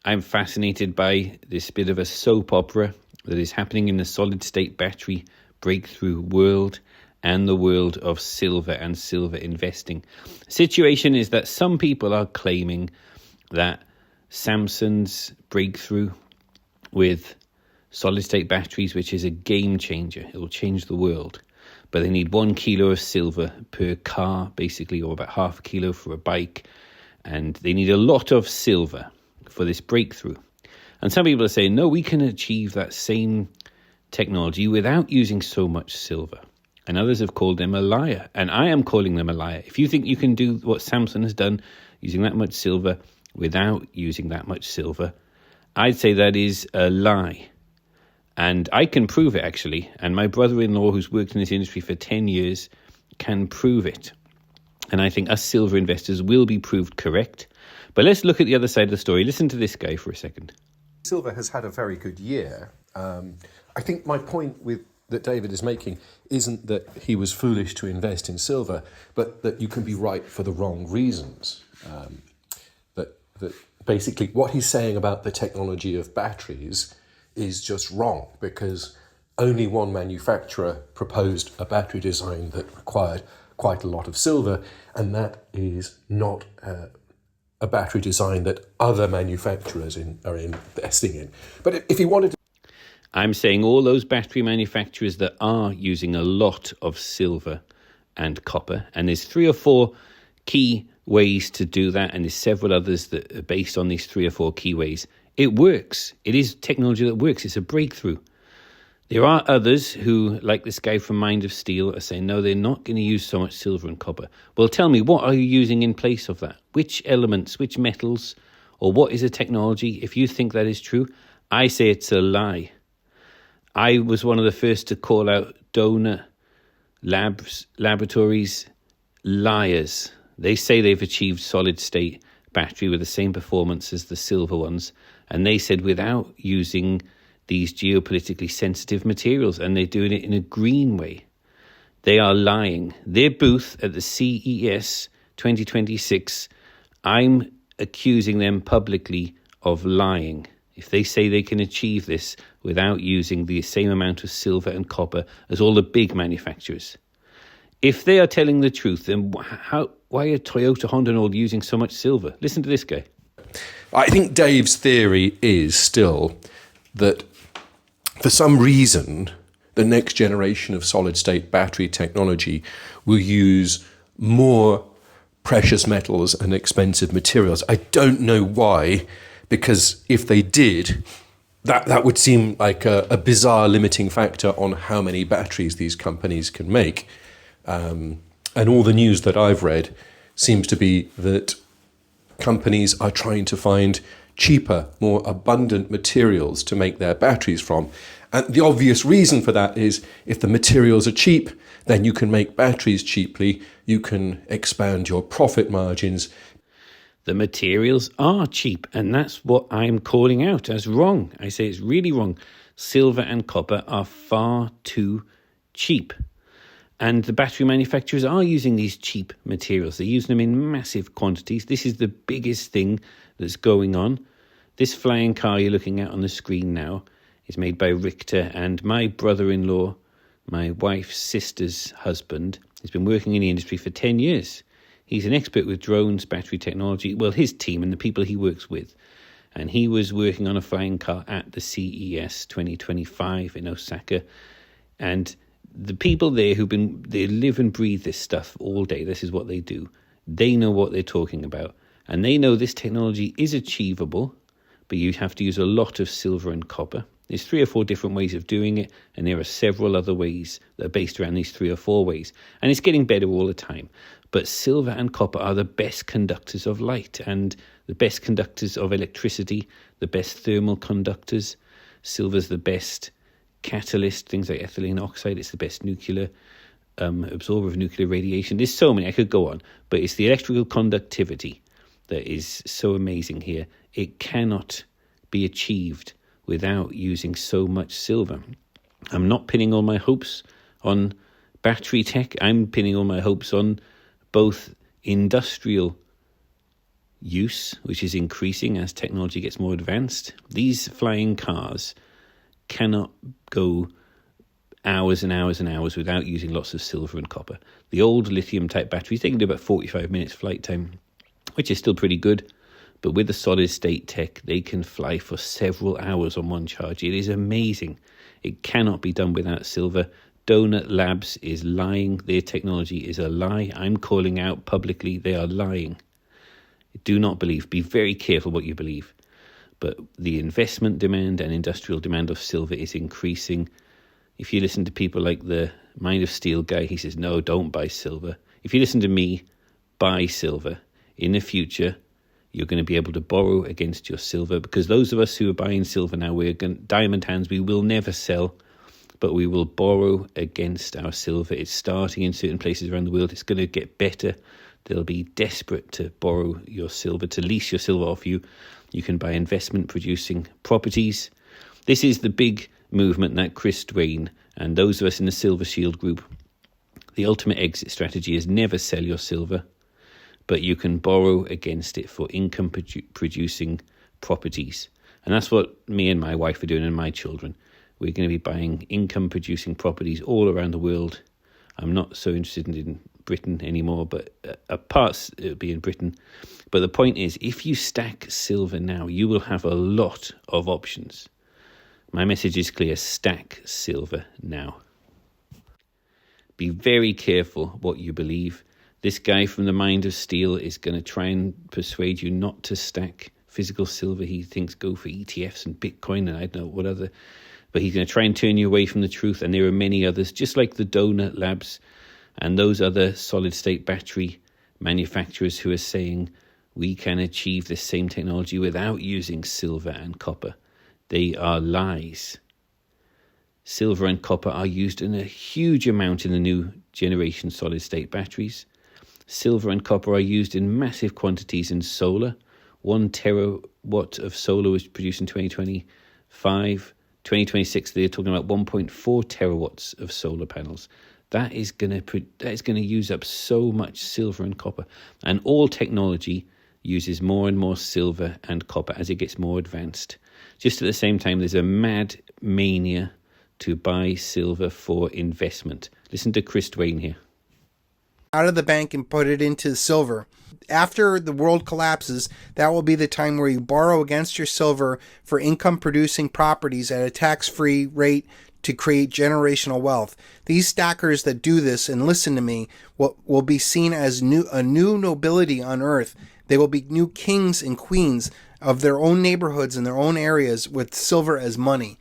I'm fascinated by this bit of a soap opera that is happening in the solid-state battery breakthrough world and the world of silver and silver investing. The situation is that some people are claiming that Samsung's breakthrough with solid-state batteries, which is a game changer, it will change the world, but they need 1 kilo of silver per car, basically, or about half a kilo for a bike, and they need a lot of silver for this breakthrough. And some people are saying, no, we can achieve that same technology without using so much silver. And others have called them a liar. And I am calling them a liar. If you think you can do what Samsung has done, using that much silver without using that much silver, I'd say that is a lie. And I can prove it, actually. And my brother-in-law, who's worked in this industry for 10 years, can prove it. And I think us silver investors will be proved correct. But let's look at the other side of the story. Listen to this guy for a second. Silver has had a very good year. I think my point that David is making isn't that he was foolish to invest in silver, but that you can be right for the wrong reasons. That basically what he's saying about the technology of batteries is just wrong, because only one manufacturer proposed a battery design that required quite a lot of silver, and that is not a battery design that other manufacturers are investing in. But if you wanted to... I'm saying all those battery manufacturers that are using a lot of silver and copper, and there's 3 or 4 key ways to do that, and there's several others that are based on these 3 or 4 key ways. It works. It is technology that works. It's a breakthrough. There are others who, like this guy from Mind of Steel, are saying, no, they're not going to use so much silver and copper. Well, tell me, what are you using in place of that? Which elements, which metals, or what is a technology? If you think that is true, I say it's a lie. I was one of the first to call out donor laboratories liars. They say they've achieved solid-state battery with the same performance as the silver ones, and they said without using these geopolitically sensitive materials, and they're doing it in a green way. They are lying. Their booth at the CES 2026, I'm accusing them publicly of lying. If they say they can achieve this without using the same amount of silver and copper as all the big manufacturers. If they are telling the truth, then why are Toyota, Honda and all using so much silver? Listen to this guy. I think Dave's theory is still that for some reason, the next generation of solid-state battery technology will use more precious metals and expensive materials. I don't know why, because if they did, that would seem like a bizarre limiting factor on how many batteries these companies can make. And all the news that I've read seems to be that companies are trying to find cheaper, more abundant materials to make their batteries from. And the obvious reason for that is if the materials are cheap, then you can make batteries cheaply, you can expand your profit margins. The materials are cheap, and that's what I'm calling out as wrong. I say it's really wrong. Silver and copper are far too cheap. And the battery manufacturers are using these cheap materials. They're using them in massive quantities. This is the biggest thing that's going on. This flying car you're looking at on the screen now is made by Richter, and my brother-in-law, my wife's sister's husband, has been working in the industry for 10 years. He's an expert with drones, battery technology, well, his team and the people he works with. And he was working on a flying car at the CES 2025 in Osaka. And the people there they live and breathe this stuff all day. This is what they do. They know what they're talking about. And they know this technology is achievable, but you have to use a lot of silver and copper. There's 3 or 4 different ways of doing it, and there are several other ways that are based around these 3 or 4 ways. And it's getting better all the time. But silver and copper are the best conductors of light and the best conductors of electricity, the best thermal conductors. Silver's the best catalyst, things like ethylene oxide. It's the best nuclear absorber of nuclear radiation. There's so many, I could go on. But it's the electrical conductivity that is so amazing here. It cannot be achieved without using so much silver. I'm not pinning all my hopes on battery tech. I'm pinning all my hopes on both industrial use, which is increasing as technology gets more advanced. These flying cars cannot go hours and hours and hours without using lots of silver and copper. The old lithium type batteries, they can do about 45 minutes flight time, which is still pretty good. But with the solid state tech, they can fly for several hours on one charge. It is amazing. It cannot be done without silver. Donut Labs is lying. Their technology is a lie. I'm calling out publicly, they are lying. Do not believe. Be very careful what you believe. But the investment demand and industrial demand of silver is increasing. If you listen to people like the Mind of Steel guy, he says, no, don't buy silver. If you listen to me, buy silver. In the future, you're going to be able to borrow against your silver, because those of us who are buying silver now, we're diamond hands, we will never sell, but we will borrow against our silver. It's starting in certain places around the world. It's going to get better. They'll be desperate to borrow your silver, to lease your silver off you. You can buy investment-producing properties. This is the big movement that Chris Dwayne and those of us in the Silver Shield group, the ultimate exit strategy is never sell your silver, but you can borrow against it for income-producing properties. And that's what me and my wife are doing, and my children. We're going to be buying income-producing properties all around the world. I'm not so interested in Britain anymore, but parts it'll be in Britain. But the point is, if you stack silver now, you will have a lot of options. My message is clear: stack silver now. Be very careful what you believe. This guy from the Mind of Steel is going to try and persuade you not to stack physical silver. He thinks go for ETFs and Bitcoin and I don't know what other. But he's going to try and turn you away from the truth. And there are many others, just like the Donut Labs and those other solid-state battery manufacturers who are saying we can achieve this same technology without using silver and copper. They are lies. Silver and copper are used in a huge amount in the new generation solid-state batteries. Silver and copper are used in massive quantities in solar. 1 terawatt of solar was produced in 2025. 2026, they're talking about 1.4 terawatts of solar panels. That is going to use up so much silver and copper. And all technology uses more and more silver and copper as it gets more advanced. Just at the same time, there's a mad mania to buy silver for investment. Listen to Chris Dwayne here. Out of the bank and put it into silver. After the world collapses, that will be the time where you borrow against your silver for income-producing properties at a tax-free rate to create generational wealth. These stackers that do this, and listen to me, will be seen as a new nobility on earth. They will be new kings and queens of their own neighborhoods and their own areas with silver as money.